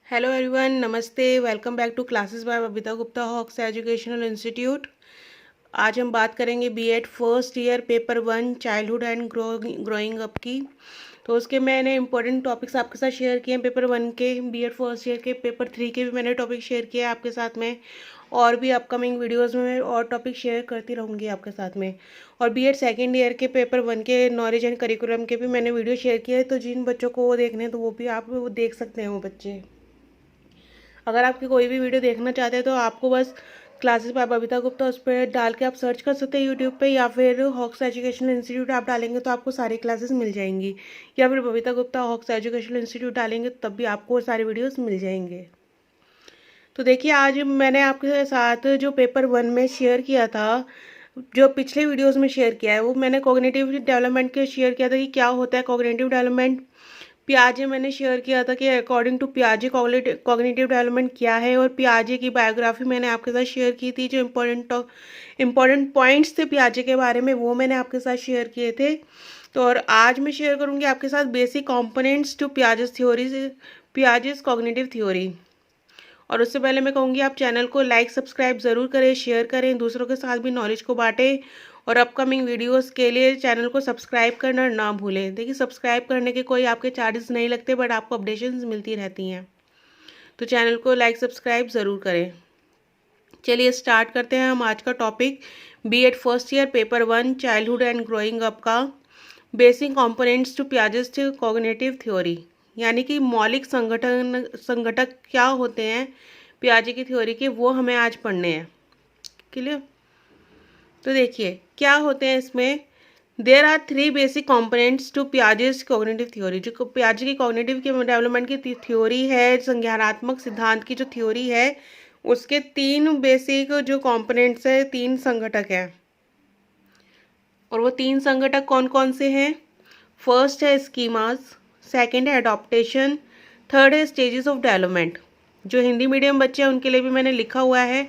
Hello everyone, नमस्ते। Welcome back to classes by Babita Gupta Hawks Educational Institute. आज हम बात करेंगे BEd first year paper 1 childhood and growing up की। तो उसके मैंने इंपॉर्टेंट टॉपिक्स आपके साथ शेयर किए हैं पेपर 1 के। बीएड फर्स्ट ईयर के पेपर 3 के भी मैंने टॉपिक शेयर किए हैं आपके साथ में। और भी अपकमिंग वीडियोस में मैं और टॉपिक शेयर करती रहूँगी आपके साथ में। और बीएड सेकेंड ईयर के पेपर 1 के नॉलेज एंड करिकुलम के भी मैंने वीडियो शेयर किए हैं। तो जिन बच्चों को वो देखने हैं तो वो भी आप वो देख सकते हैं वो बच्चे। अगर आपकी कोई भी वीडियो देखना चाहते हैं तो आपको बस क्लासेस बाय बबीता गुप्ता उस पर डाल के आप सर्च कर सकते हैं यूट्यूब पे, या फिर हॉक्स एजुकेशनल इंस्टीट्यूट आप डालेंगे तो आपको सारी क्लासेस मिल जाएंगी, या फिर Babita Gupta Hawks Educational Institute डालेंगे तब भी आपको सारे वीडियोस मिल जाएंगे। तो देखिए, आज मैंने आपके साथ जो पेपर 1 में शेयर किया था, जो पिछले वीडियोस में शेयर किया है, वो मैंने कॉग्निटिव डेवलपमेंट के शेयर किया था कि क्या होता है कॉग्निटिव डेवलपमेंट। पियाजे मैंने शेयर किया था कि अकॉर्डिंग टू पियाजे कॉग्निटिव डेवलपमेंट क्या है, और पियाजे की बायोग्राफी मैंने आपके साथ शेयर की थी। जो इम्पोर्टेंट पॉइंट्स थे पियाजे के बारे में वो मैंने आपके साथ शेयर किए थे। तो और आज मैं शेयर करूंगी आपके साथ basic components to Piaget's theory, Piaget's cognitive theory. और उससे पहले मैं कहूँगी आप चैनल को लाइक सब्सक्राइब ज़रूर करें, शेयर करें, दूसरों के साथ भी नॉलेज को बांटें। और अपकमिंग वीडियोस के लिए चैनल को सब्सक्राइब करना ना भूलें। देखिए, सब्सक्राइब करने के कोई आपके चार्जेस नहीं लगते, बट आपको अपडेशंस मिलती रहती हैं। तो चैनल को लाइक सब्सक्राइब ज़रूर करें। चलिए स्टार्ट करते हैं हम आज का topic. BEd first year paper 1 childhood and growing up का basic components to Piaget's cognitive theory, यानी कि मौलिक संघटक क्या होते हैं पियाजे की थ्योरी के, वो हमें आज पढ़ने हैं। क्लियर? तो देखिए क्या होते हैं इसमें। There are 3 basic components to Piaget's cognitive theory. जो पियाजे की कॉग्निटिव के डेवलपमेंट की थ्योरी है, संज्ञानात्मक सिद्धांत की जो थ्योरी है, उसके 3 बेसिक जो कंपोनेंट्स है, 3 संघटक हैं। और वो 3 संघटक कौन कौन से हैं? फर्स्ट है स्कीमास, सेकंड है अडॉप्टेशन, थर्ड है स्टेजेस ऑफ डेवलपमेंट। जो हिंदी मीडियम बच्चे हैं उनके लिए भी मैंने लिखा हुआ है।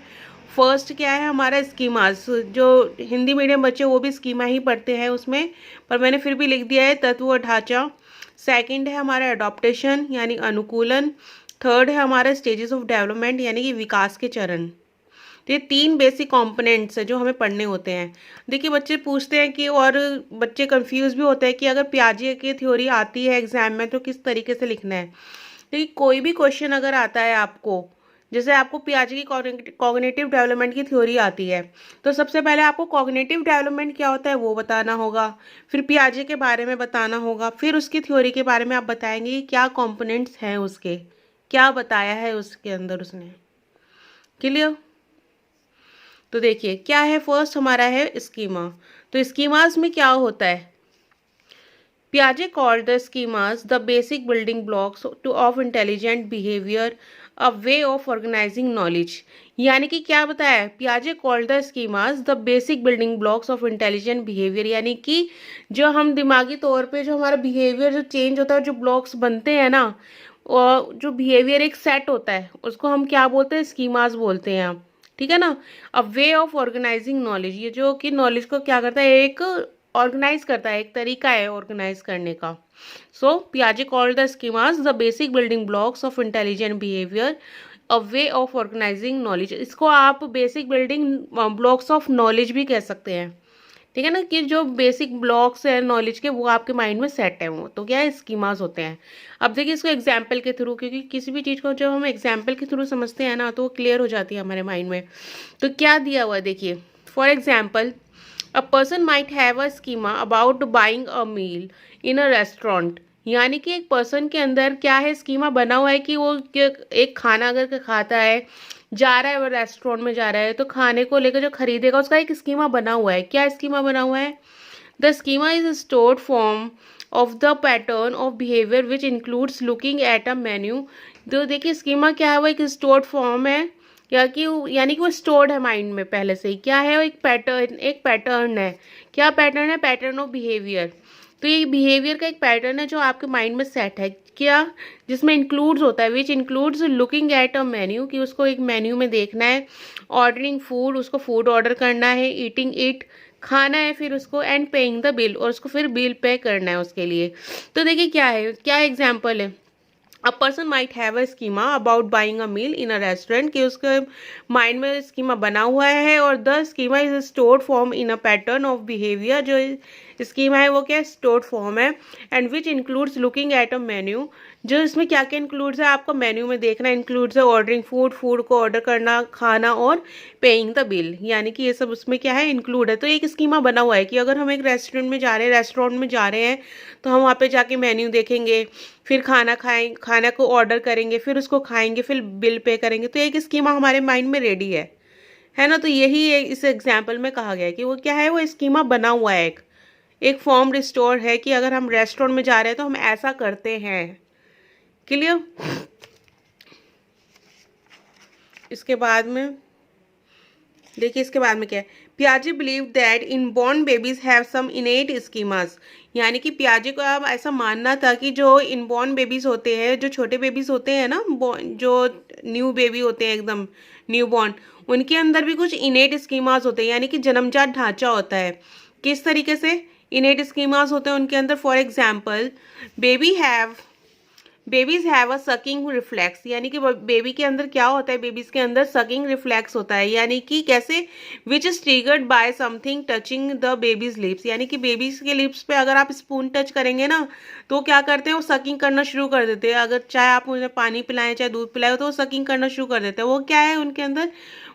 फर्स्ट क्या है हमारा स्कीमास। जो हिंदी मीडियम बच्चे वो भी स्कीमा ही पढ़ते हैं उसमें, पर मैंने फिर भी लिख दिया है तत्व और ढांचा। सेकंड है हमारा अडॉप्टेशन यानी अनुकूलन। थर्ड है हमारा स्टेजेस ऑफ डेवलपमेंट यानी कि विकास के चरण। तो ये 3 बेसिक कंपोनेंट्स है जो हमें पढ़ने होते हैं। देखिए, बच्चे पूछते हैं कि, और बच्चे कंफ्यूज भी होते हैं कि अगर पियाजे की थ्योरी आती है एग्जाम में तो किस तरीके से लिखना है। देखिए, कोई भी क्वेश्चन अगर आता है आपको, जैसे आपको पियाजे की कॉग्निटिव डेवलपमेंट की थ्योरी आती है, तो सबसे पहले आपको कॉग्निटिव डेवलपमेंट क्या होता है वो बताना होगा, फिर पियाजे के बारे में बताना होगा, फिर उसकी थ्योरी के बारे में आप बताएंगे कि क्या कंपोनेंट्स हैं उसके, क्या बताया है उसके अंदर उसने। क्लियर? तो देखिए क्या है, फर्स्ट हमारा है स्कीमा। तो स्कीमास में क्या होता है? पियाजे called the schemas the basic building blocks to of intelligent behaviour, a way of organising knowledge. यानी कि क्या बताया है, पियाजे called the schemas the basic building blocks of intelligent behaviour, यानी कि जो हम दिमागी तौर पे जो हमारा बिहेवियर जो चेंज होता है, जो ब्लॉक्स बनते हैं ना, और जो बिहेवियर एक सेट होता है उसको हम क्या बोलते हैं, स्कीमास बोलते हैं। ठीक है ना? अ वे ऑफ ऑर्गेनाइजिंग नॉलेज, ये जो कि नॉलेज को क्या करता है, एक ऑर्गेनाइज करता है, एक तरीका है ऑर्गेनाइज करने का। सो पियाजे called the schemas the basic building blocks of intelligent behaviour, a way of organising knowledge. इसको आप basic building blocks of knowledge भी कह सकते हैं। ठीक है ना, कि जो बेसिक ब्लॉक्स है नॉलेज के वो आपके माइंड में सेट है, वो तो क्या है, स्कीमास होते हैं। अब देखिए इसको एग्जाम्पल के थ्रू, क्योंकि किसी भी चीज़ को जब हम एग्जाम्पल के थ्रू समझते हैं ना तो वो क्लियर हो जाती है हमारे माइंड में। तो क्या दिया हुआ है देखिए, for example a person might have a schema about buying a meal in a restaurant. यानी कि एक पर्सन के अंदर क्या है, स्कीमा बना हुआ है कि वो एक खाना अगर खाता है, जा रहा है, वो रेस्टोरेंट में जा रहा है, तो खाने को लेकर जो खरीदेगा उसका एक स्कीमा बना हुआ है। क्या स्कीमा बना हुआ है? The schema is stored form of the pattern of behaviour which includes looking at a menu. तो देखिए स्कीमा क्या है, वो एक स्टोर्ड फॉर्म है, या कि यानी कि वो स्टोर्ड है माइंड में पहले से ही। क्या है वो? एक पैटर्न है। क्या पैटर्न है? Pattern of behaviour. तो ये बिहेवियर का एक पैटर्न है जो आपके माइंड में सेट है, क्या, जिसमें इंक्लूड्स होता है, विच includes looking at a menu, कि उसको एक मेन्यू में देखना है, ऑर्डरिंग फूड, उसको फूड ऑर्डर करना है, ईटिंग इट, खाना है फिर उसको, एंड पेइंग द बिल, और उसको फिर बिल पे करना है उसके लिए। तो देखिए क्या है, क्या एग्जाम्पल है, a person might have a schema about buying a meal in a restaurant, कि उसके माइंड में स्कीमा बना हुआ है और the schema is stored form in a pattern of behaviour, जो स्कीमा है वो क्या स्टोर्ड फॉर्म है, and which includes looking at a menu, जो इसमें क्या क्या इंक्लूड्स है आपको मेन्यू में देखना, इंक्लूड्स है ऑर्डरिंग फूड, फूड को ऑर्डर करना, खाना, और पेइंग द बिल, यानी कि ये सब उसमें क्या है इंक्लूड है। तो एक स्कीमा बना हुआ है कि अगर हम एक रेस्टोरेंट में जा रहे हैं तो हम वहाँ पे जाके मेन्यू देखेंगे, फिर खाना को ऑर्डर करेंगे, फिर उसको खाएंगे, फिर बिल पे करेंगे, तो एक स्कीमा हमारे माइंड में रेडी है ना। तो यही इस एग्जाम्पल में कहा गया है कि वो क्या है, वो स्कीमा बना हुआ है, एक फॉर्म रिस्टोर है कि अगर हम रेस्टोरेंट में जा रहे हैं तो हम ऐसा करते हैं। क्लियर। इसके बाद में देखिए, इसके बाद में क्या है, पियाजे believe that in born babies have some innate schemas, यानी कि पियाजे को अब ऐसा मानना था कि जो इनबॉर्न बेबीज होते हैं, जो छोटे बेबीज होते हैं ना, जो न्यू बेबी होते हैं एकदम न्यू बॉर्न, उनके अंदर भी कुछ इनेट स्कीमास होते हैं, यानी कि जन्मजात ढांचा होता है। किस तरीके से इनेट स्कीमास होते हैं उनके अंदर? For example, babies have a sucking reflex, यानी कि बेबी के अंदर क्या होता है, बेबीज के अंदर सकिंग रिफ्लेक्स होता है, यानी कि कैसे, which is triggered by something touching the babies lips, यानी कि बेबीज के लिप्स पे अगर आप स्पून टच करेंगे ना तो क्या करते हैं, वो सकिंग करना शुरू कर देते हैं। अगर चाहे आप उन्हें पानी पिलाएं चाहे दूध पिलाएं तो वो सकिंग करना शुरू कर देते हैं। वो क्या है उनके अंदर,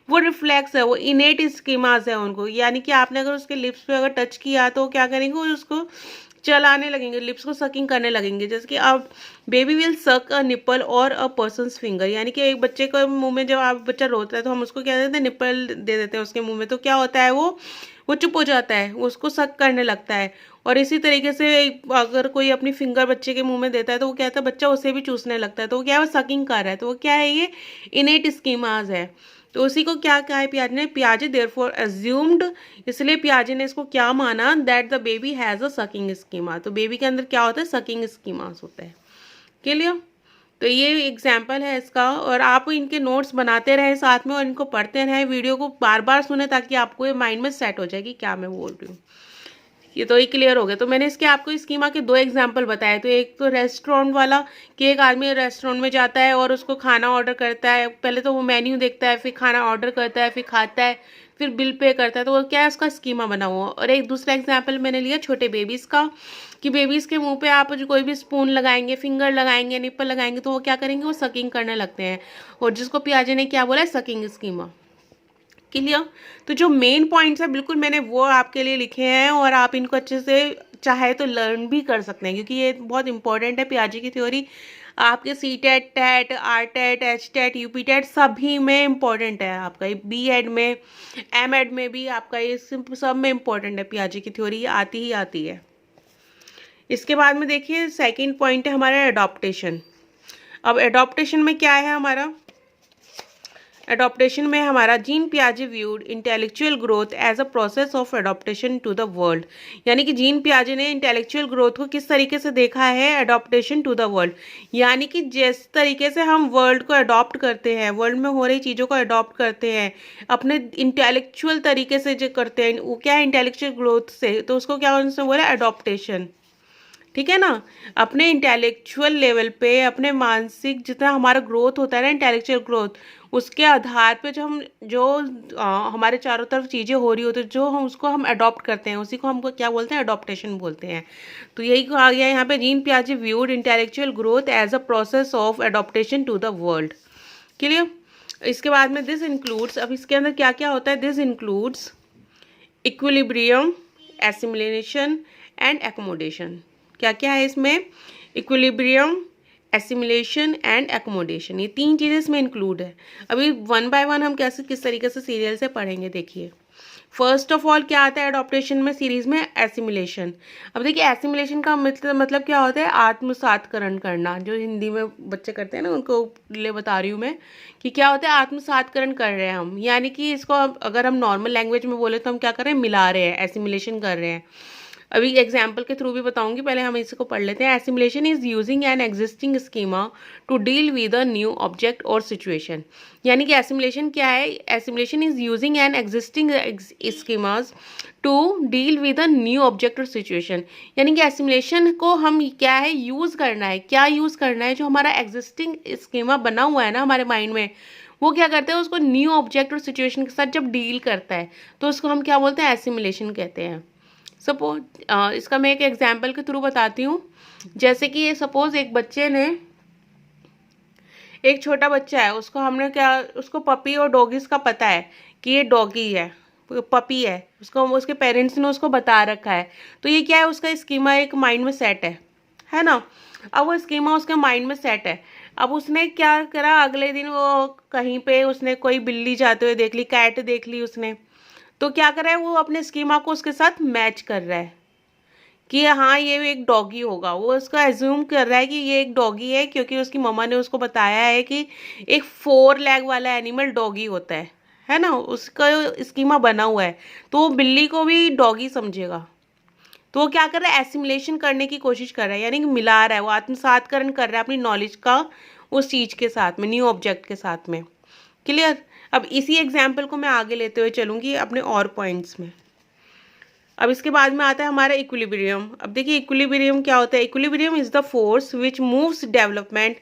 वो रिफ्लेक्स है, वो इनेट स्कीमास है उनको, यानी कि आपने अगर उसके लिप्स पे अगर टच किया तो क्या करेंगे, वो उसको चलाने लगेंगे, लिप्स को सकिंग करने लगेंगे। जैसे कि अब बेबी विल सक अ निपल और अ पर्सनस फिंगर, यानी कि एक बच्चे को मुंह में, जब आप बच्चा रोता है तो हम उसको क्या देते हैं, निपल दे देते हैं उसके मुंह में, तो क्या होता है, वो चुप हो जाता है, वो उसको सक करने लगता है। और इसी तरीके से अगर कोई अपनी फिंगर बच्चे के मुंह में देता है तो वो क्या होता है, बच्चा उसे भी चूसने लगता है, तो वो क्या है, वो सकिंग कर रहा है। तो वो क्या है, ये इनेट स्कीमास है। तो उसी को क्या कहा है पियाजे ने, पियाजे देयरफॉर अज्यूम्ड, इसलिए पियाजे ने इसको क्या माना, that the baby has a sucking schema, तो बेबी के अंदर क्या होता है, सकिंग स्कीमास होता है। क्लियर। तो ये एग्जाम्पल है इसका, और आप इनके नोट्स बनाते रहें साथ में और इनको पढ़ते रहें, वीडियो को बार बार सुने ताकि आपको ये माइंड में सेट हो जाए कि क्या मैं बोल रही हूँ। ये तो ही क्लियर हो गया। तो मैंने इसके आपको स्कीमा के दो एग्जाम्पल बताए। तो एक तो रेस्टोरेंट वाला कि एक आदमी रेस्टोरेंट में जाता है और उसको खाना ऑर्डर करता है, पहले तो वो मेन्यू देखता है, फिर खाना ऑर्डर करता है, फिर खाता है, फिर बिल पे करता है, तो वो क्या है, उसका स्कीमा बना हुआ। और एक दूसरा एग्जाम्पल मैंने लिया छोटे बेबीज़ का, कि बेबीज़ के मुंह पे आप जो कोई भी स्पून लगाएंगे, फिंगर लगाएंगे, निप्पल लगाएंगे, तो वो क्या करेंगे, वो सकिंग करने लगते हैं, और जिसको पियाजे ने क्या बोला है, सकिंग स्कीमा। क्लियर। तो जो मेन पॉइंट्स है बिल्कुल मैंने वो आपके लिए लिखे हैं, और आप इनको अच्छे से चाहे तो लर्न भी कर सकते हैं, क्योंकि ये बहुत इंपॉर्टेंट है। पियाजे की थ्योरी आपके C TET, TET, R TET, H TET, UP TET सभी में इंपॉर्टेंट है। आपका ये बी एड में, एम एड में भी आपका ये सब में इंपॉर्टेंट है। पियाजे की थ्योरी आती ही आती है। इसके बाद में देखिए सेकेंड पॉइंट है हमारा एडॉप्टेशन। अब एडॉप्टेशन में क्या है हमारा, एडॉप्टेशन में हमारा जीन पियाजे viewed intellectual growth as a process of adaptation to the world, यानी कि जीन पियाजे ने इंटेलेक्चुअल ग्रोथ को किस तरीके से देखा है, एडॉप्टेशन टू द वर्ल्ड, यानी कि जिस तरीके से हम वर्ल्ड को अडॉप्ट करते हैं, वर्ल्ड में हो रही चीज़ों को अडॉप्ट करते हैं अपने इंटेलेक्चुअल तरीके से जो करते हैं, वो क्या है, इंटेलेक्चुअल ग्रोथ से, तो उसको क्या उनसे बोला, एडॉप्टेशन। ठीक है ना। अपने इंटेलेक्चुअल लेवल पे, अपने मानसिक जितना हमारा ग्रोथ होता है ना, इंटेलेक्चुअल ग्रोथ, उसके आधार पे जो हमारे चारों तरफ चीज़ें हो रही होती है, जो हम उसको हम अडॉप्ट करते हैं, उसी को हमको क्या बोलते हैं, अडॉप्टेशन बोलते हैं। तो यही कहा गया यहाँ पे, जीन पियाजे viewed intellectual growth as a process of adaptation to the world. Clear. इसके बाद में दिस इंक्लूड्स, अब इसके अंदर क्या क्या होता है, this includes equilibrium, assimilation and accommodation. क्या क्या है इसमें, इक्विलिब्रियम, एसिमिलेशन एंड एकोमोडेशन, ये तीन चीज़ें इसमें इंक्लूड है। अभी वन बाय वन हम कैसे किस तरीके से सीरियल से पढ़ेंगे। देखिए फर्स्ट ऑफ ऑल क्या आता है एडॉप्टेशन में, सीरीज में, एसिमिलेशन। अब देखिए एसिमिलेशन का मतलब क्या होता है, आत्मसातकरण करना, जो हिंदी में बच्चे करते हैं ना, उनको लिए बता रही हूँ मैं कि क्या होता है, आत्मसातकरण कर रहे हैं हम, यानी कि इसको अगर हम नॉर्मल लैंग्वेज में बोले तो हम क्या कर रहे हैं, मिला रहे हैं, एसिमिलेशन कर रहे हैं। अभी एग्जाम्पल के थ्रू भी बताऊंगी, पहले हम इसको पढ़ लेते हैं। Assimilation is using an existing schema to deal with a new object और सिचुएशन। यानी कि एसिमुलेशन क्या है? Assimilation is using an existing schemas to deal with a new object और सिचुएशन। यानी कि एसिमुलेशन को हम क्या है यूज़ करना है, क्या यूज़ करना है, जो हमारा एग्जिस्टिंग स्कीमा बना हुआ है ना हमारे माइंड में, वो क्या करते हैं उसको न्यू ऑब्जेक्ट और सिचुएशन के साथ जब डील करता है तो उसको हम क्या बोलते हैं? एसिमुलेशन कहते हैं। सपोज इसका मैं एक एग्जाम्पल के थ्रू बताती हूँ। जैसे कि ये सपोज एक बच्चे ने, एक छोटा बच्चा है, उसको हमने क्या, उसको पपी और डॉगीज का पता है कि ये डॉगी है, पपी है, उसको उसके पेरेंट्स ने उसको बता रखा है। तो ये क्या है? उसका स्कीमा एक माइंड में सेट है ना। अब वो स्कीमा उसके माइंड में सेट है। अब उसने क्या करा, अगले दिन वो कहीं पे उसने कोई बिल्ली जाते हुए देख ली, कैट देख ली उसने, तो क्या कर रहा है वो अपने स्कीमा को उसके साथ मैच कर रहा है कि हाँ ये एक डॉगी होगा। वो उसका एज्यूम कर रहा है कि ये एक डॉगी है क्योंकि उसकी मम्मा ने उसको बताया है कि एक 4 लेग वाला एनिमल डॉगी होता है ना, उसका स्कीमा बना हुआ है। तो वो बिल्ली को भी डॉगी समझेगा। तो वो क्या कर रहा है? एसिमुलेशन करने की कोशिश कर रहा है, यानी कि मिला रहा है, वो आत्मसातकरण कर रहा है अपनी नॉलेज का उस चीज़ के साथ में, न्यू ऑब्जेक्ट के साथ में। क्लियर? अब इसी एग्जाम्पल को मैं आगे लेते हुए चलूँगी अपने और पॉइंट्स में। अब इसके बाद में आता है हमारा इक्विलिब्रियम। अब देखिए इक्विलिब्रियम क्या होता है? Equilibrium is the force which moves development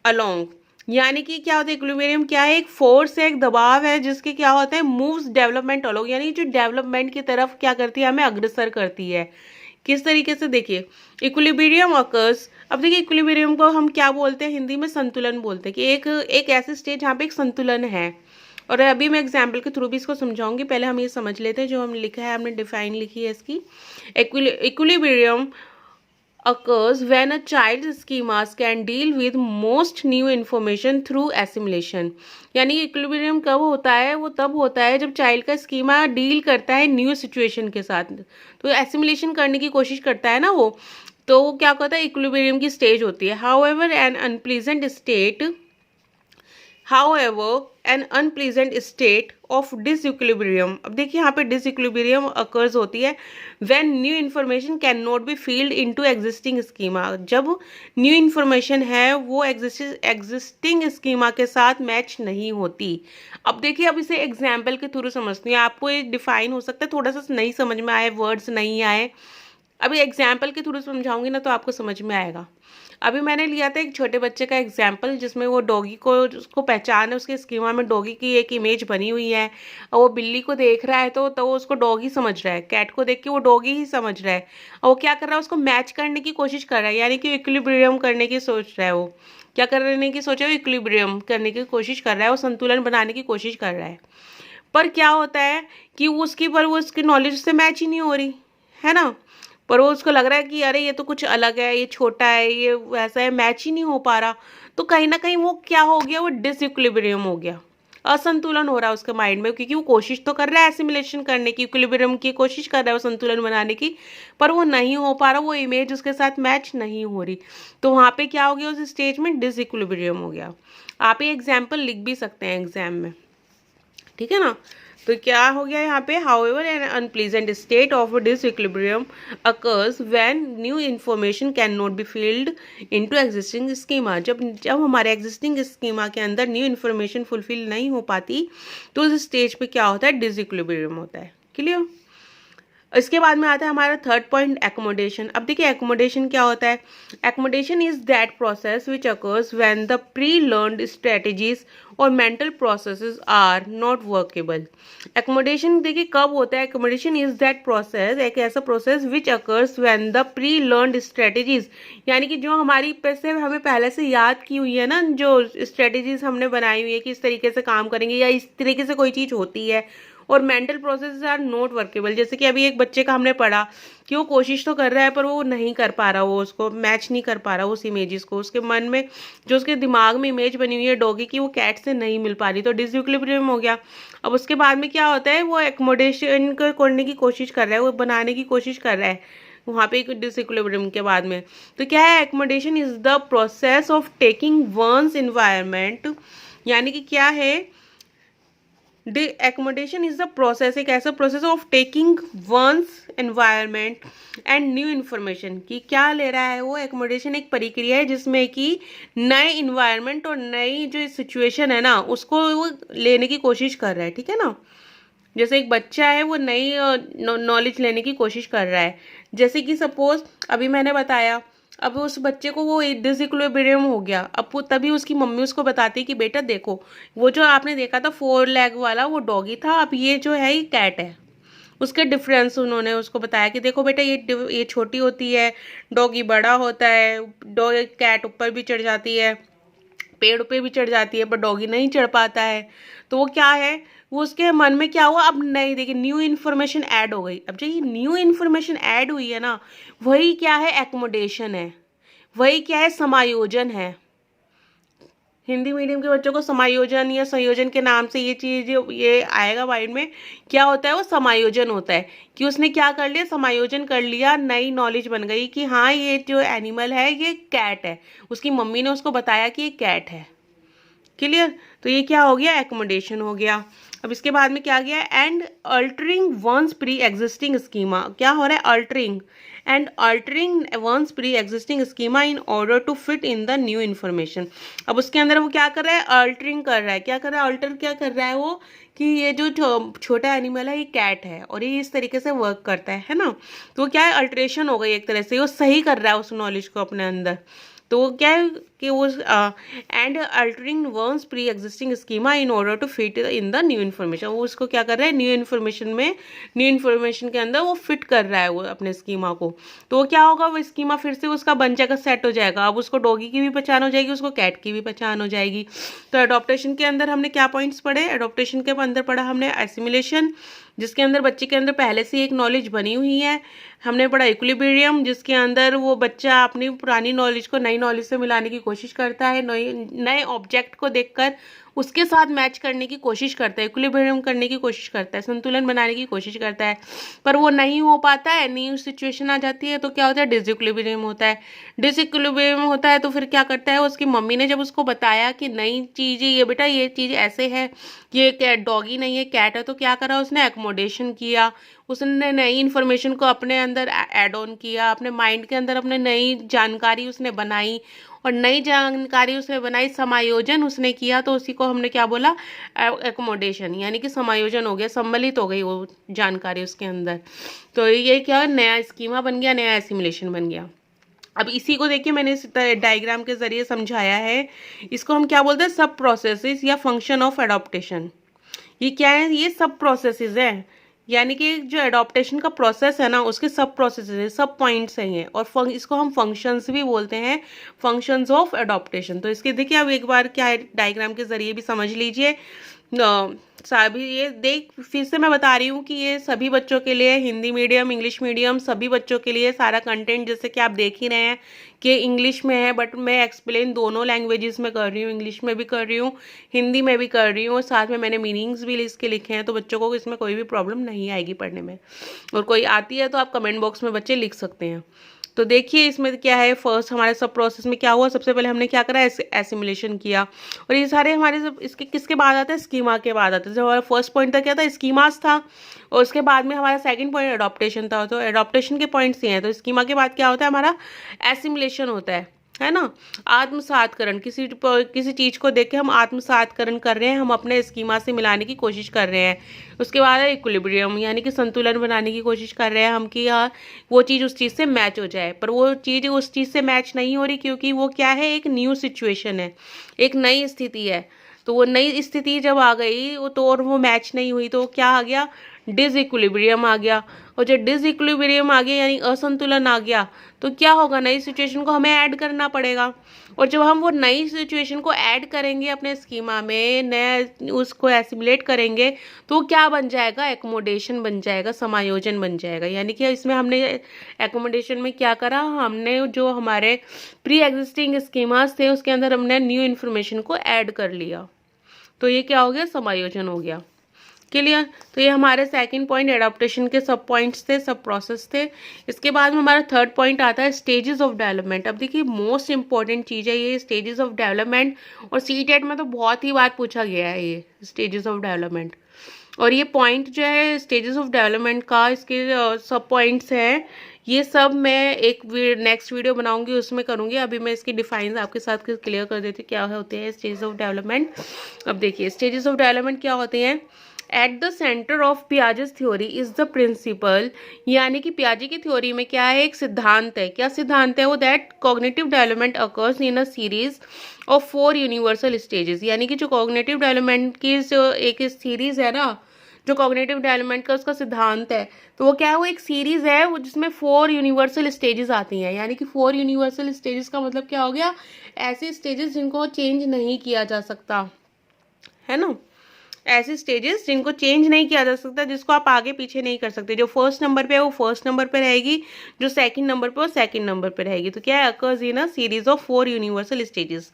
along. यानी कि क्या होता है? इक्विलिब्रियम क्या है? एक फोर्स है, एक दबाव है, जिसके क्या होता है? मूव्स डेवलपमेंट अलोंग, यानी जो डेवलपमेंट की तरफ क्या करती है? हमें अग्रसर करती है। किस तरीके से? देखिए इक्विलिब्रियम अकर्स। अब देखिए इक्विलिब्रियम को हम क्या बोलते हैं? हिंदी में संतुलन बोलते हैं, कि एक ऐसी स्टेज जहाँ पे एक संतुलन है। और अभी मैं एग्जाम्पल के थ्रू भी इसको समझाऊंगी। पहले हम ये समझ लेते हैं जो हम लिखा है, हमने डिफाइन लिखी है इसकी। Equilibrium occurs when a child's schemas can deal with most new information through assimilation। यानी कि इक्विलिब्रियम कब होता है? वो तब होता है जब चाइल्ड का स्कीमा डील करता है न्यू सिचुएशन के साथ, तो एसिमुलेशन करने की कोशिश करता है ना वो, तो वो क्या कहता है? इक्विलिब्रियम की स्टेज होती है। However an unpleasant state However, an unpleasant state of disequilibrium। अब देखिए यहाँ पे disequilibrium occurs होती है when new information cannot be filled into existing schema। जब new information है वो existing schema के साथ मैच नहीं होती। अब देखिए अब इसे एग्जाम्पल के थ्रू समझती हैं। आपको ये डिफाइन हो सकता है थोड़ा सा नहीं समझ में आए, वर्ड्स नहीं आए, अभी एग्जाम्पल के थ्रू समझाऊंगी ना तो आपको समझ में आएगा। अभी मैंने लिया था एक छोटे बच्चे का एग्जाम्पल, जिसमें वो डॉगी को, उसको पहचान है, उसके स्कीमा में डॉगी की एक इमेज बनी हुई है, और वो बिल्ली को देख रहा है तो वो उसको डॉगी समझ रहा है, कैट को देख के वो डॉगी ही समझ रहा है, और वो क्या कर रहा है? उसको मैच करने की कोशिश कर रहा है, यानी कि इक्विलिब्रियम करने की सोच रहा है। वो क्या करने की सोच रहा है? इक्विलिब्रियम करने की कोशिश कर रहा है, वो संतुलन बनाने की कोशिश कर रहा है। पर क्या होता है कि वो उसकी नॉलेज से मैच ही नहीं हो रही है ना, पर वो उसको लग रहा है कि अरे ये तो कुछ अलग है, ये छोटा है, ये वैसा है, मैच ही नहीं हो पा रहा। तो कहीं ना कहीं वो क्या हो गया? वो डिसइक्विलिब्रियम हो गया, असंतुलन हो रहा है उसके माइंड में, क्योंकि वो कोशिश तो कर रहा है एसिमुलेशन करने की, इक्विलिब्रियम की कोशिश कर रहा है वो संतुलन बनाने की, पर वो नहीं हो पा रहा, वो इमेज उसके साथ मैच नहीं हो रही। तो वहाँ पे क्या हो गया? उस स्टेज में डिसइक्विलिब्रियम हो गया। आप ये एग्जाम्पल लिख भी सकते हैं एग्जाम में, ठीक है ना। तो क्या हो गया यहाँ पे? However an unpleasant state of disequilibrium occurs when new information can not be filled into existing schema. जब हमारे एग्जिस्टिंग स्कीमा के अंदर न्यू इन्फॉर्मेशन फुलफिल नहीं हो पाती तो उस स्टेज पे क्या होता है? डिसइक्विलिब्रियम होता है। क्लियर? इसके बाद में आता है हमारा थर्ड पॉइंट, एकोमोडेशन। अब देखिए एकोमोडेशन क्या होता है? Accommodation is that process which occurs when the pre learned strategies और mental processes are not workable. Accommodation देखिए कब होता है? एकोमोडेशन इज दैट प्रोसेस, एक ऐसा process which occurs when the pre learned strategies, यानी कि जो हमारी पैसे हमें पहले से याद की हुई है ना, जो स्ट्रेटजीज हमने बनाई हुई है कि इस तरीके से काम करेंगे या इस तरीके से कोई चीज़ होती है, और mental process are not workable. जैसे कि अभी एक बच्चे का हमने पढ़ा कि वो कोशिश तो कर रहा है पर वो नहीं कर पा रहा, वो उसको मैच नहीं कर पा रहा उस इमेजेस को, उसके मन में जो उसके दिमाग में इमेज बनी हुई है डॉगी की वो कैट से नहीं मिल पा रही, तो डिसइक्विलिब्रियम हो गया। अब उसके बाद में क्या होता है? वो एकोमोडेशन करने की कोशिश कर रहा है, वो बनाने की कोशिश कर रहा है वहाँ पे डिसइक्विलिब्रियम के बाद में। तो क्या है? Accommodation is the process of taking one's environment, यानी कि क्या है? एक्कोमोडेशन इज द प्रोसेस, एक ऐसा process of taking one's environment and new information, कि क्या ले रहा है वो। एक्कोमोडेशन एक प्रक्रिया है जिसमें कि नए इन्वायरमेंट और नई जो सिचुएशन है ना उसको वो लेने की कोशिश कर रहा है, ठीक है ना। जैसे एक बच्चा है वो नई नॉलेज लेने की कोशिश कर रहा है, जैसे कि सपोज अभी मैंने बताया, अब उस बच्चे को वो डिसइक्विलिब्रियम हो गया, अब वो तभी उसकी मम्मी उसको बताती कि बेटा देखो वो जो आपने देखा था 4 लेग वाला वो डॉगी था, अब ये जो है ये कैट है। उसके डिफरेंस उन्होंने उसको बताया कि देखो बेटा ये छोटी होती है, डॉगी बड़ा होता है, कैट ऊपर भी चढ़ जाती है, पेड़ पे भी चढ़ जाती है, पर डॉगी नहीं चढ़ पाता है। तो वो क्या है, वो उसके मन में क्या हुआ, अब नहीं देखिए न्यू इन्फॉर्मेशन ऐड हो गई। अब जो ये न्यू इन्फॉर्मेशन ऐड हुई है ना, वही क्या है, एकोमोडेशन है, वही क्या है, समायोजन है। हिंदी मीडियम के बच्चों को समायोजन या संयोजन के नाम से ये चीज़ ये आएगा माइंड में। क्या होता है, वो समायोजन होता है कि उसने क्या कर लिया, समायोजन कर लिया, नई नॉलेज बन गई कि हाँ ये जो एनिमल है ये कैट है, उसकी मम्मी ने उसको बताया कि ये कैट है। क्लियर, तो ये क्या हो गया, एकोमोडेशन हो गया। अब इसके बाद में क्या गया, and altering one's pre existing schema, क्या हो रहा है, altering and altering one's pre existing schema in order to fit in the new information. अब उसके अंदर वो क्या कर रहा है, अल्टरिंग कर रहा है, क्या कर रहा है, अल्टर क्या कर रहा है वो, कि ये जो छोटा एनिमल है ये कैट है और ये इस तरीके से वर्क करता है ना। तो क्या है, अल्टरेशन हो गई एक तरह से, वो सही कर रहा है उस नॉलेज को अपने अंदर। तो वो क्या है कि वो and altering one's pre existing schema in order to fit in the new information, वो उसको क्या कर रहा है, न्यू इन्फॉर्मेशन में, न्यू इन्फॉर्मेशन के अंदर वो फिट कर रहा है वो अपने स्कीमा को। तो वो क्या होगा, वो स्कीमा फिर से उसका बन जाएगा, सेट हो जाएगा। अब उसको डॉगी की भी पहचान हो जाएगी, उसको कैट की भी पहचान हो जाएगी। तो एडॉप्टेशन के अंदर हमने क्या पॉइंट्स पढ़े, एडॉप्टेशन के अंदर पढ़ा हमने एसिमिलेशन, जिसके अंदर बच्चे के अंदर पहले से एक नॉलेज बनी हुई है। हमने पढ़ा इक्विलिब्रियम, जिसके अंदर वो बच्चा अपनी पुरानी नॉलेज को नई नॉलेज से मिलाने की कोशिश करता है, नए ऑब्जेक्ट को देखकर उसके साथ मैच करने की कोशिश करता है, इक्विलिब्रियम करने की कोशिश करता है, संतुलन बनाने की कोशिश करता है, पर वो नहीं हो पाता है, न्यू सिचुएशन आ जाती है, तो क्या होता है, डिसइक्विलिब्रियम होता है। डिसइक्विलिब्रियम होता है तो फिर क्या करता है, उसकी मम्मी ने जब उसको बताया कि नई चीज़ ये बेटा ये चीज़ ऐसे है, ये कैट डॉगी नहीं है कैट है, तो क्या करा उसने, एकोमोडेशन किया, उसने नई इन्फॉर्मेशन को अपने अंदर ऐड ऑन किया, अपने माइंड के अंदर अपने नई जानकारी उसने बनाई, और नई जानकारी उसने बनाई, समायोजन उसने किया, तो उसी को हमने क्या बोला, एकोमोडेशन, यानी कि समायोजन हो गया, सम्मिलित हो गई वो जानकारी उसके अंदर। तो ये क्या, नया स्कीमा बन गया, नया एसिमुलेशन बन गया। अब इसी को देखिए मैंने इस डायग्राम के जरिए समझाया है, इसको हम क्या बोलते हैं, सब प्रोसेसेस या फंक्शन ऑफ एडॉप्टेशन। ये क्या है, ये सब प्रोसेसेस है, यानी कि जो एडॉप्टेशन का प्रोसेस है ना उसके सब प्रोसेसेस है, सब पॉइंट्स हैं ये, और इसको हम फंक्शंस भी बोलते हैं, फंक्शंस ऑफ एडॉप्टेशन। तो इसके देखिए अब एक बार क्या है, डायग्राम के जरिए भी समझ लीजिए। सभी ये देख फिर से मैं बता रही हूँ कि ये सभी बच्चों के लिए, हिंदी मीडियम इंग्लिश मीडियम सभी बच्चों के लिए सारा कंटेंट, जैसे कि आप देख ही रहे हैं कि इंग्लिश में है, बट मैं एक्सप्लेन दोनों लैंग्वेजेस में कर रही हूँ, इंग्लिश में भी कर रही हूँ, हिंदी में भी कर रही हूँ, और साथ में मैंने मीनिंग्स भी इसके लिखे हैं, तो बच्चों को इसमें कोई भी प्रॉब्लम नहीं आएगी पढ़ने में। और कोई आती है तो आप कमेंट बॉक्स में बच्चे लिख सकते हैं। तो देखिए इसमें क्या है, फर्स्ट हमारे सब प्रोसेस में क्या हुआ, सबसे पहले हमने क्या करा, एसिमुलेशन किया, और ये सारे हमारे सब इसके किसके बाद आते हैं, स्कीमा के बाद आते हैं। जब हमारा फर्स्ट पॉइंट था क्या था, स्कीमास था, और उसके बाद में हमारा सेकंड पॉइंट एडॉप्टेशन था। तो एडॉप्टेशन के पॉइंट्स ये हैं, तो स्कीमा के बाद क्या होता है, हमारा एसिमुलेशन होता है ना, आत्मसातकरण, किसी चीज़ को देख के हम आत्मसातकरण कर रहे हैं, हम अपने स्कीमा से मिलाने की कोशिश कर रहे हैं। उसके बाद है इक्विलिब्रियम, यानी कि संतुलन बनाने की कोशिश कर रहे हैं हम कि यार वो चीज़ उस चीज़ से मैच हो जाए, पर वो चीज़ उस चीज़ से मैच नहीं हो रही, क्योंकि वो क्या है, एक न्यू सिचुएशन है, एक नई स्थिति है। तो वो नई स्थिति जब आ गई तो और वो मैच नहीं हुई, तो क्या आ गया, डिसइक्विलिब्रियम आ गया। और जब डिसइक्विलिब्रियम आ गया यानी असंतुलन आ गया, तो क्या होगा, नई सिचुएशन को हमें ऐड करना पड़ेगा, और जब हम वो नई सिचुएशन को ऐड करेंगे अपने स्कीमा में, नया उसको एसिमुलेट करेंगे, तो क्या बन जाएगा, एकोमोडेशन बन जाएगा, समायोजन बन जाएगा। यानी कि इसमें हमने एकोमोडेशन में क्या करा, हमने जो हमारे प्री एग्जिस्टिंग स्कीमास थे उसके अंदर हमने न्यू इन्फॉर्मेशन को ऐड कर लिया, तो ये क्या हो गया, समायोजन हो गया। क्लियर। तो ये हमारे सेकंड पॉइंट एडाप्टेशन के सब पॉइंट्स थे, सब प्रोसेस थे। इसके बाद में हमारा थर्ड पॉइंट आता है स्टेजेस ऑफ डेवलपमेंट। अब देखिए मोस्ट इंपॉर्टेंट चीज़ है ये स्टेजेस ऑफ डेवलपमेंट, और सीटेट में तो बहुत ही बार पूछा गया है ये स्टेजेस ऑफ डेवलपमेंट। और ये पॉइंट जो है स्टेजेस ऑफ डेवलपमेंट का, इसके सब पॉइंट्स हैं, ये सब मैं एक नेक्स्ट वीडियो बनाऊंगी उसमें करूंगी। अभी मैं इसकी डिफाइंस आपके साथ क्लियर कर देती हूँ क्या होते हैं स्टेजेस ऑफ डेवलपमेंट। अब देखिए स्टेजेस ऑफ डेवलपमेंट क्या होते हैं। At the centre of Piaget's theory is the principle, यानी कि पियाजे की थ्योरी में क्या है, एक सिद्धांत है। क्या सिद्धांत है वो, that cognitive development occurs in a series of 4 universal stages, यानी कि जो कॉग्निटिव डेवलपमेंट की जो एक सीरीज है ना, जो कॉग्निटिव डेवलपमेंट का उसका सिद्धांत है, तो वो क्या है, वो एक सीरीज है वो जिसमें 4 यूनिवर्सल स्टेजेस आती हैं। यानी कि 4 यूनिवर्सल स्टेजेस का मतलब क्या हो गया, ऐसे स्टेजेस जिनको चेंज नहीं किया जा सकता है ना, ऐसे स्टेजेस जिनको चेंज नहीं किया जा सकता, जिसको आप आगे पीछे नहीं कर सकते। जो फर्स्ट नंबर पे है वो फर्स्ट नंबर पे रहेगी, जो सेकंड नंबर पे वो सेकंड नंबर पे रहेगी। तो क्या है, occurs in a series of 4 universal stages.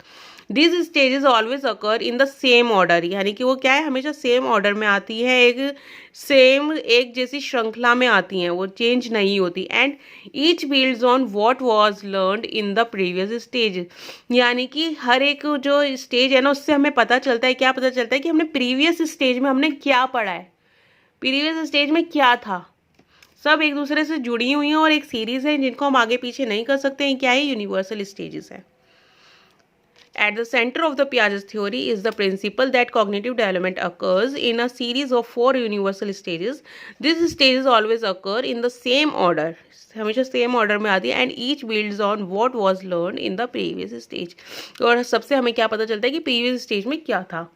This stages always occur in the same order, यानी कि वो क्या है, हमेशा सेम ऑर्डर में आती है, एक जैसी श्रृंखला में आती हैं, वो चेंज नहीं होती। And each builds on what was learned in the previous stage, यानी कि हर एक जो स्टेज है ना उससे हमें पता चलता है, क्या पता चलता है कि हमने प्रीवियस स्टेज में हमने क्या पढ़ा है, प्रीवियस स्टेज में क्या था। सब एक दूसरे से जुड़ी हुई हैं और एक सीरीज है जिनको हम आगे पीछे नहीं कर सकते हैं। क्या है, यूनिवर्सल स्टेजेस है। At the center of the Piaget's theory is the principle that cognitive development occurs in a series of 4 universal stages. These stages always occur in the same order, हमेशा सेम ऑर्डर में आती है। And each builds on what was learn in the previous stage, और सबसे हमें क्या पता चलता है कि प्रीवियस स्टेज में क्या था।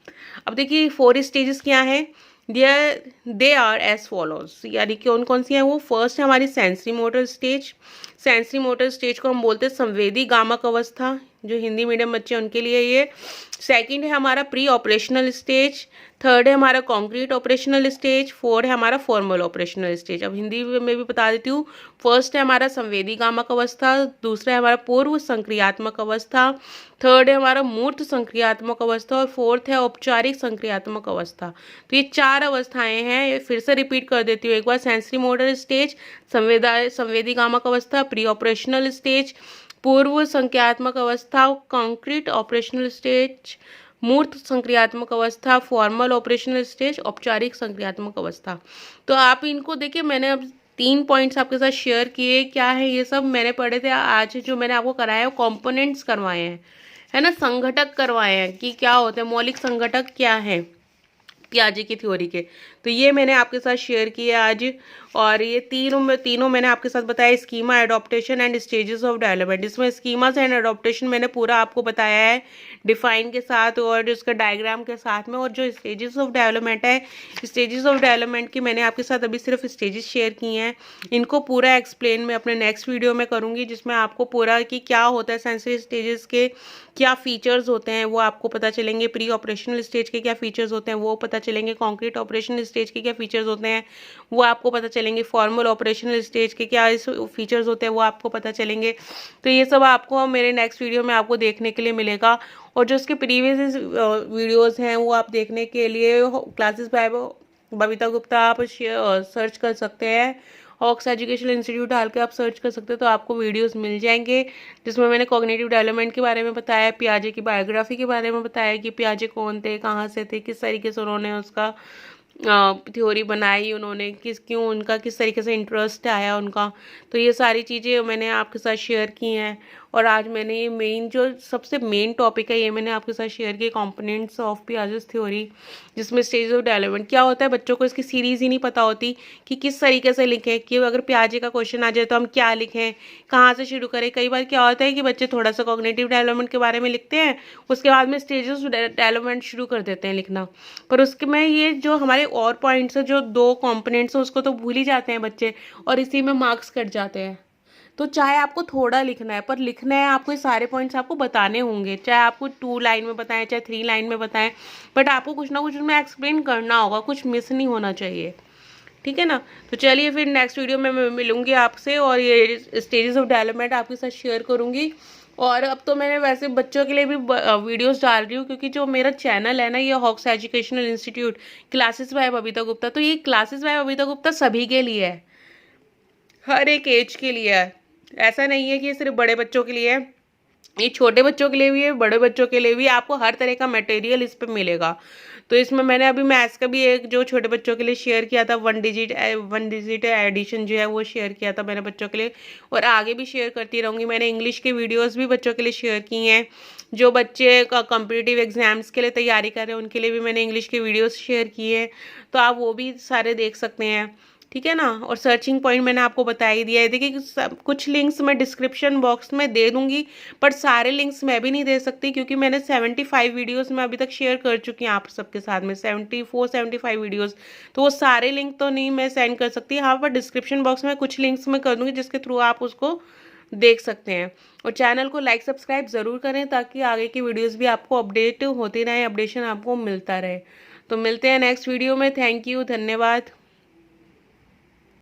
अब देखिए 4 स्टेजेस क्या है, दे आर एज फॉलोज, यानी कि कौन कौन सी हैं वो। फर्स्ट है हमारी sensory motor stage. Sensory motor stage को हम बोलते हैं संवेदी गामक अवस्था, जो हिंदी मीडियम बच्चे उनके लिए ये। सेकंड है हमारा प्री ऑपरेशनल स्टेज। थर्ड है हमारा कॉन्क्रीट ऑपरेशनल स्टेज। फोर्थ है हमारा फॉर्मल ऑपरेशनल स्टेज। अब हिंदी में भी बता देती हूँ। फर्स्ट है हमारा संवेदी गामक अवस्था, दूसरा है हमारा पूर्व संक्रियात्मक अवस्था, थर्ड है हमारा मूर्त संक्रियात्मक अवस्था, और फोर्थ है औपचारिक संक्रियात्मक अवस्था। तो ये 4 अवस्थाएं हैं, फिर से रिपीट कर देती हूँ एक बार। सेंसरी मोटर स्टेज, संवेदी गामक अवस्था, प्री ऑपरेशनल स्टेज, पूर्व संक्रियात्मक अवस्था, कॉन्क्रीट ऑपरेशनल स्टेज, मूर्त संक्रियात्मक अवस्था, फॉर्मल ऑपरेशनल स्टेज, औपचारिक संक्रियात्मक अवस्था। तो आप इनको देखिए, मैंने अब 3 पॉइंट्स आपके साथ शेयर किए। क्या है ये सब मैंने पढ़े थे आज, जो मैंने आपको कराया है कॉम्पोनेंट्स करवाए हैं, है ना, संघटक करवाए हैं कि क्या होते हैं, मौलिक संघटक क्या है पियाजे की थ्योरी के। तो ये मैंने आपके साथ शेयर किए आज, और ये तीनों मैंने आपके साथ बताया, schema, adaptation and stages of development. इसमें स्कीमास एंड एडॉप्टेशन मैंने पूरा आपको बताया है डिफाइन के साथ और उसका डायग्राम के साथ में। और जो स्टेजेस ऑफ डेवलपमेंट है, स्टेजेस ऑफ डेवलपमेंट की मैंने आपके साथ अभी सिर्फ स्टेजेस शेयर किए हैं। इनको पूरा एक्सप्लेन मैं अपने नेक्स्ट वीडियो में करूँगी, जिसमें आपको पूरा कि क्या होता है सेंसरी स्टेजेस के, क्या फीचर्स होते हैं वो आपको पता चलेंगे, प्री ऑपरेशनल स्टेज के क्या फीचर्स होते हैं वो पता चलेंगे, कॉन्क्रीट ऑपरेशनल स्टेज के क्या फीचर्स होते हैं वो आपको पता चलेंगे, फॉर्मल ऑपरेशनल स्टेज के क्या फीचर्स होते हैं वो आपको पता चलेंगे। तो ये सब आपको मेरे नेक्स्ट वीडियो में आपको देखने के लिए मिलेगा। और जो उसके प्रीवियस वीडियोस हैं वो आप देखने के लिए क्लासेस बाय बबीता गुप्ता आप सर्च कर सकते हैं, हॉक्स एजुकेशनल इंस्टीट्यूट डाल के आप सर्च कर सकते हो, तो आपको वीडियोस मिल जाएंगे जिसमें मैंने कॉग्निटिव डेवलपमेंट के बारे में बताया, पियाजे की बायोग्राफी के बारे में बताया कि पियाजे कौन थे, कहाँ से थे, किस तरीके से उन्होंने उसका थ्योरी बनाई, उन्होंने क्यों उनका किस तरीके से इंटरेस्ट आया उनका। तो ये सारी चीज़ें मैंने आपके साथ शेयर की हैं। और आज मैंने ये मेन जो सबसे मेन टॉपिक है ये मैंने आपके साथ शेयर किया, कंपोनेंट्स ऑफ पियाजेस थ्योरी, जिसमें स्टेज ऑफ डेवलपमेंट क्या होता है। बच्चों को इसकी सीरीज़ ही नहीं पता होती कि किस तरीके से लिखें, कि अगर पियाजे का क्वेश्चन आ जाए तो हम क्या लिखें, कहाँ से शुरू करें। कई बार क्या होता है कि बच्चे थोड़ा सा कॉग्निटिव डेवलपमेंट के बारे में लिखते हैं, उसके बाद में स्टेजेस ऑफ डेवलपमेंट शुरू कर देते हैं लिखना, पर उसके में ये जो हमारे और पॉइंट्स है, जो 2 कॉम्पोनेंट्स हैं उसको तो भूल ही जाते हैं बच्चे, और इसी में मार्क्स कट जाते हैं। तो चाहे आपको थोड़ा लिखना है, पर लिखना है आपको, ये सारे पॉइंट्स आपको बताने होंगे, चाहे आपको 2 लाइन में बताएं चाहे 3 लाइन में बताएं, बट आपको कुछ ना कुछ उसमें एक्सप्लेन करना होगा, कुछ मिस नहीं होना चाहिए, ठीक है ना। तो चलिए फिर नेक्स्ट वीडियो में मैं मिलूंगी आपसे और ये स्टेजेस ऑफ डेवलपमेंट आपके साथ शेयर करूंगी। और अब तो मैंने वैसे बच्चों के लिए भी वीडियोस डाल रही हूँ, क्योंकि जो मेरा चैनल है ना, ये Hawks Educational Institute classes by Babita Gupta, तो ये क्लासेस बाय बबीता गुप्ता सभी के लिए है, हर एक एज के लिए है। ऐसा नहीं है कि ये सिर्फ बड़े बच्चों के लिए है, ये छोटे बच्चों के लिए भी है, बड़े बच्चों के लिए भी। आपको हर तरह का मटेरियल इस पे मिलेगा। तो इसमें मैंने अभी मैथ्स का भी एक जो छोटे बच्चों के लिए शेयर किया था, वन डिजिट एडिशन जो है वो शेयर किया था मैंने बच्चों के लिए, और आगे भी शेयर करती रहूँगी। मैंने इंग्लिश के वीडियोस भी बच्चों के लिए शेयर की हैं। जो बच्चे कॉम्पिटिटिव एग्जाम्स के लिए तैयारी कर रहे हैं उनके लिए भी मैंने इंग्लिश के वीडियोस शेयर किए हैं, तो आप वो भी सारे देख सकते हैं, ठीक है ना। और सर्चिंग पॉइंट मैंने आपको बता ही दिया है। देखिए कुछ लिंक्स मैं डिस्क्रिप्शन बॉक्स में दे दूंगी, पर सारे लिंक्स मैं भी नहीं दे सकती, क्योंकि मैंने 75 वीडियोस में अभी तक शेयर कर चुकी हूँ आप सबके साथ में, 75 वीडियोस, तो वो सारे लिंक तो नहीं मैं सेंड कर सकती। हाँ, पर डिस्क्रिप्शन बॉक्स में कुछ लिंक्स मैं कर दूंगी जिसके थ्रू आप उसको देख सकते हैं। और चैनल को लाइक सब्सक्राइब ज़रूर करें, ताकि आगे की वीडियोज़ भी आपको अपडेट होती रहे, अपडेशन आपको मिलता रहे। तो मिलते हैं नेक्स्ट वीडियो में। थैंक यू, धन्यवाद।